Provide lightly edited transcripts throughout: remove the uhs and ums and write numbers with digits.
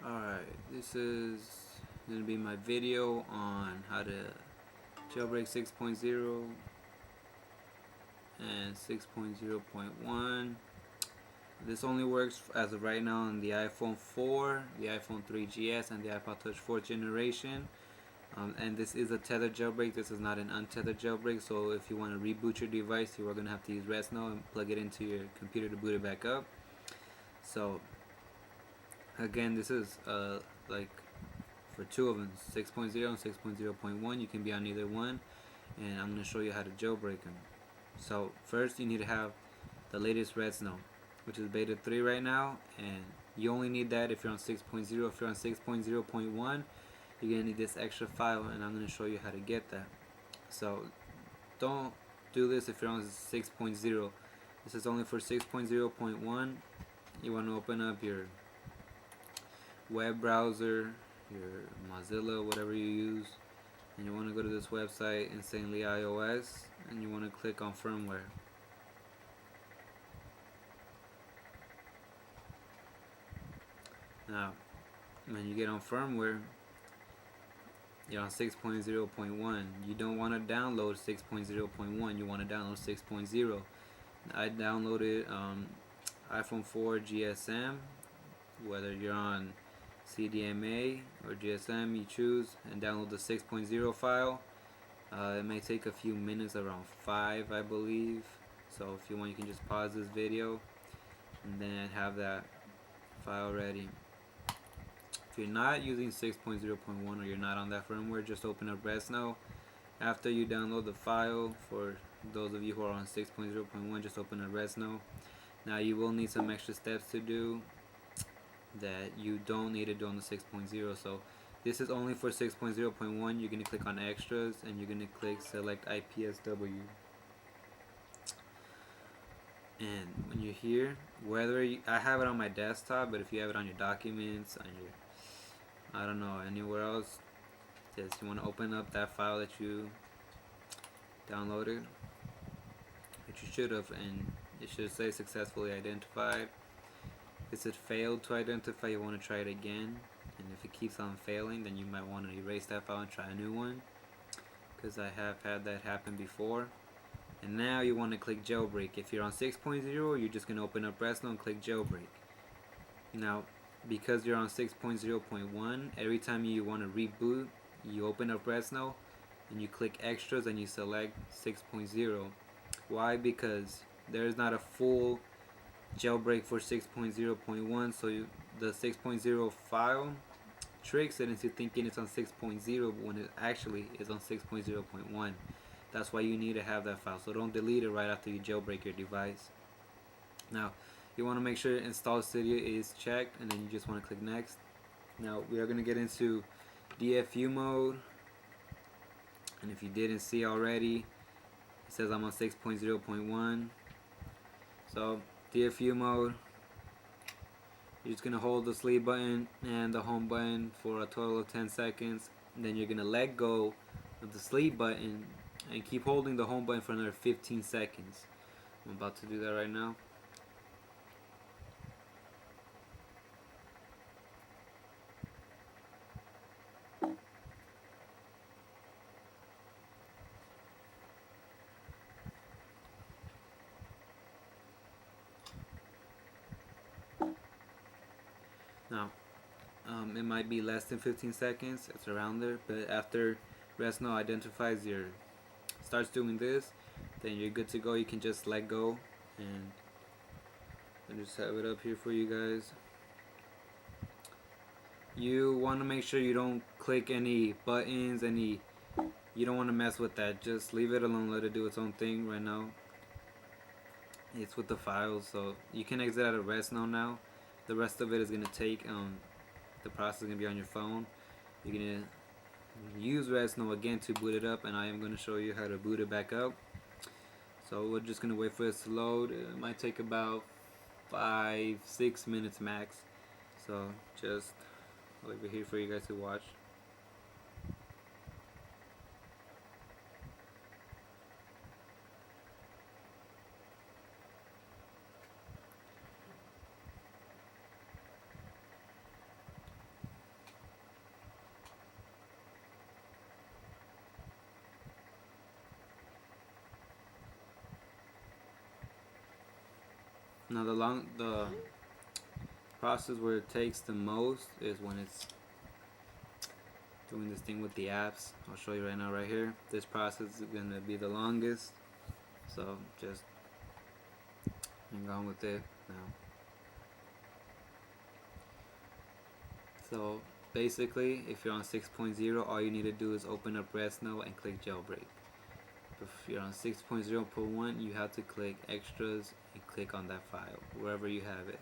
Alright, this is going to be my video on how to jailbreak 6.0 and 6.0.1. This only works as of right now on the iPhone 4, the iPhone 3GS, and the iPod Touch 4th generation. And this is a tethered jailbreak. This is not an untethered jailbreak, so if you want to reboot your device, you are going to have to use redsn0w and plug it into your computer to boot it back up. So again, this is like for two of them, 6.0 and 6.0.1. You can be on either one, and I'm going to show you how to jailbreak them. So first you need to have the latest redsn0w, which is beta 3 right now, and you only need that if you're on 6.0. If you're on 6.0.1, you're going to need this extra file, and I'm going to show you how to get that. So don't do this if you're on 6.0. This is only for 6.0.1. You want to open up your web browser, your Mozilla, whatever you use, and you want to go to this website, Insanely iOS, and you want to click on firmware. Now, when you get on firmware, you're on 6.0.1. You don't want to download 6.0.1. You want to download 6.0. I downloaded iPhone 4 GSM. Whether you're on CDMA or GSM, you choose, and download the 6.0 file. It may take a few minutes, around 5 I believe. So if you want, you can just pause this video and then have that file ready. If you're not using 6.0.1 or you're not on that firmware, just open up redsn0w. After you download the file, for those of you who are on 6.0.1, just open up redsn0w. Now you will need some extra steps to do that you don't need to do on the 6.0. So this is only for 6.0.1. You're going to click on extras and you're going to click select IPSW. And when you're here, I have it on my desktop, but if you have it on your documents, on your, I don't know, anywhere else, just you want to open up that file that you downloaded, which you should have, and it should say successfully identified. If it failed to identify, you want to try it again, and if it keeps on failing, then you might want to erase that file and try a new one, because I have had that happen before. And now you want to click jailbreak. If you're on 6.0, you're just going to open up redsn0w and click jailbreak. Now, because you're on 6.0.1, every time you want to reboot, you open up redsn0w and you click extras and you select 6.0. Why? Because there is not a full jailbreak for 6.0.1, so the 6.0 file tricks it into thinking it's on 6.0 when it actually is on 6.0.1. That's why you need to have that file, so don't delete it right after you jailbreak your device. Now you want to make sure install Cydia is checked, and then you just want to click next. Now we are going to get into DFU mode, and if you didn't see already, it says I'm on 6.0.1. so DFU mode, you're just going to hold the sleep button and the home button for a total of 10 seconds. And then you're going to let go of the sleep button and keep holding the home button for another 15 seconds. I'm about to do that right now. Now, it might be less than 15 seconds, it's around there, but after redsn0w identifies starts doing this, then you're good to go. You can just let go, and I just have it up here for you guys. You want to make sure you don't click any buttons, you don't want to mess with that. Just leave it alone, let it do its own thing right now. It's with the files, so you can exit out of redsn0w now. The rest of it is going to take, the process is going to be on your phone. You're going to use redsn0w again to boot it up, and I am going to show you how to boot it back up. So we're just going to wait for this to load. It might take about 5-6 minutes max. So just over here for you guys to watch. Now the process where it takes the most is when it's doing this thing with the apps. I'll show you right now, right here. This process is gonna be the longest, so just hang on with it now. So basically, if you're on 6.0, all you need to do is open up redsn0w and click jailbreak. If you're on 6.0.1, you have to click extras and click on that file wherever you have it.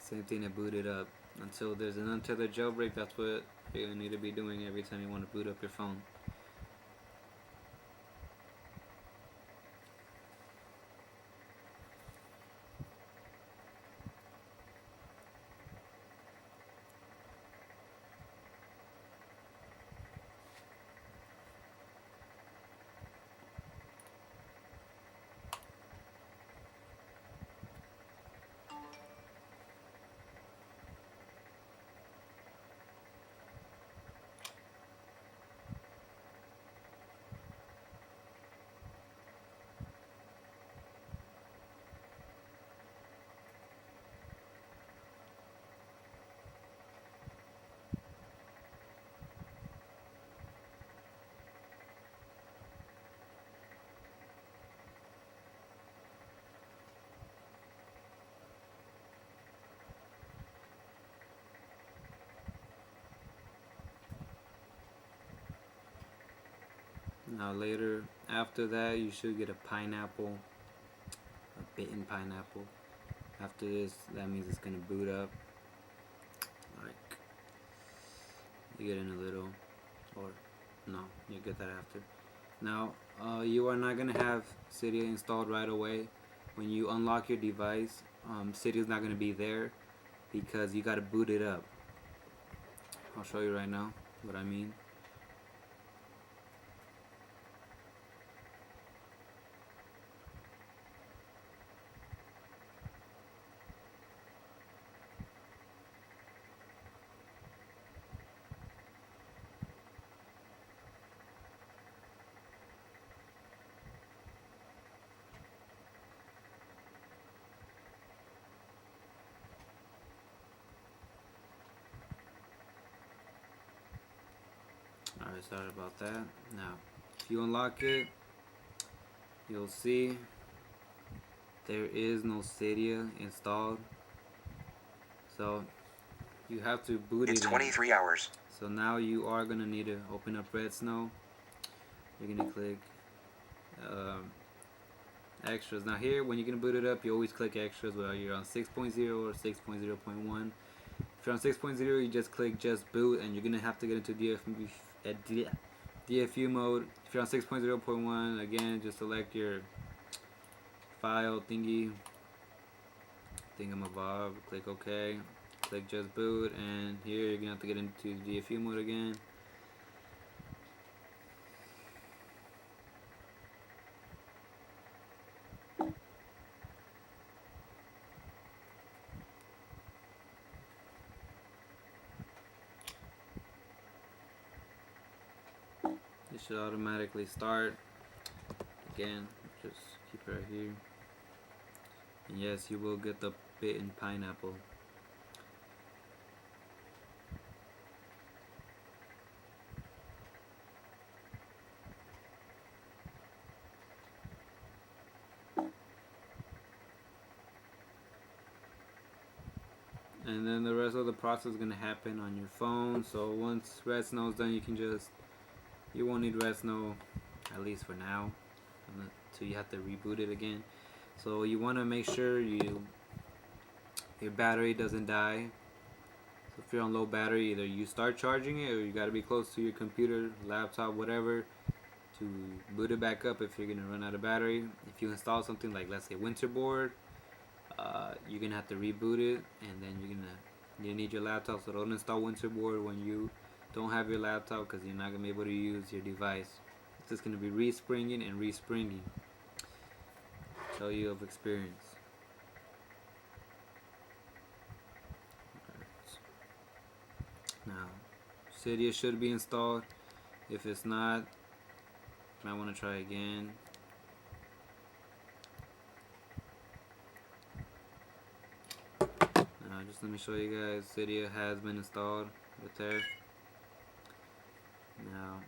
Same thing to boot it up. Until there's an untethered jailbreak, that's what you need to be doing every time you want to boot up your phone. Now later, after that, you should get a pineapple, a bitten pineapple. After this, that means it's gonna boot up. Like, you get in a little, or no, you get that after. Now, you are not gonna have Cydia installed right away. When you unlock your device, Cydia is not gonna be there because you gotta boot it up. I'll show you right now what I mean. Alright, sorry about that. Now, if you unlock it, you'll see there is no Cydia installed. So, you have to boot it in. It's 23 hours. So now you are going to need to open up redsn0w. You're going to click extras. Now here, when you're going to boot it up, you always click extras, whether you're on 6.0 or 6.0.1. If you're on 6.0, you just click just boot, and you're going to have to get into DFU mode. If you're on 6.0.1, again, just select your file thingy, thingamabob, click OK, click just boot, and here you're going to have to get into DFU mode again. It should automatically start. Again, just keep it right here. And yes, you will get the bitten pineapple. And then the rest of the process is going to happen on your phone. So once redsn0w is done, you won't need redsn0w, at least for now, until you have to reboot it again. So you want to make sure your battery doesn't die. So if you're on low battery, either you start charging it, or you got to be close to your computer, laptop, whatever, to boot it back up if you're going to run out of battery. If you install something like, let's say, Winterboard, you're going to have to reboot it, and then you need your laptop. So don't install Winterboard when you don't have your laptop, because you're not going to be able to use your device. It's just going to be respringing and respringing. Tell you of experience. Now, Cydia should be installed. If it's not, you might want to try again. just let me show you guys. Cydia has been installed with there. Now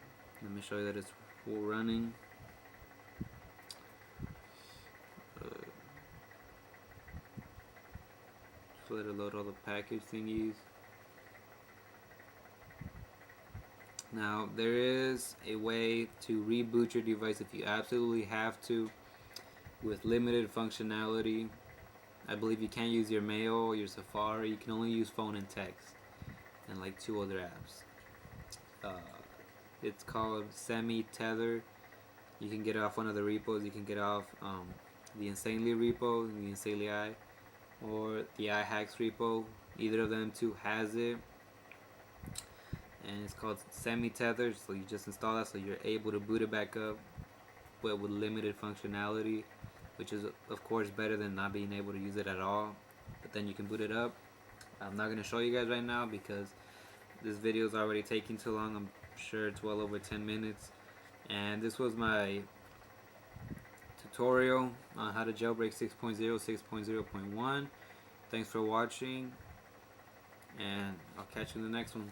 let me show you that it's full running. Just let it load all the package thingies. Now there is a way to reboot your device if you absolutely have to, with limited functionality. I believe you can't use your mail, your Safari. You can only use phone and text, and like 2 other apps. It's called tethered. You can get it off one of the repos. You can get it off the Insanely repo, the Insanely I, or the iHacks repo. Either of them two has it, and it's called tethered. So you just install that, so you're able to boot it back up, but with limited functionality, which is of course better than not being able to use it at all. But then you can boot it up. I'm not gonna show you guys right now because this video is already taking too long. I'm sure it's well over 10 minutes. And this was my tutorial on how to jailbreak 6.0, 6.0.1. Thanks for watching, and I'll catch you in the next one.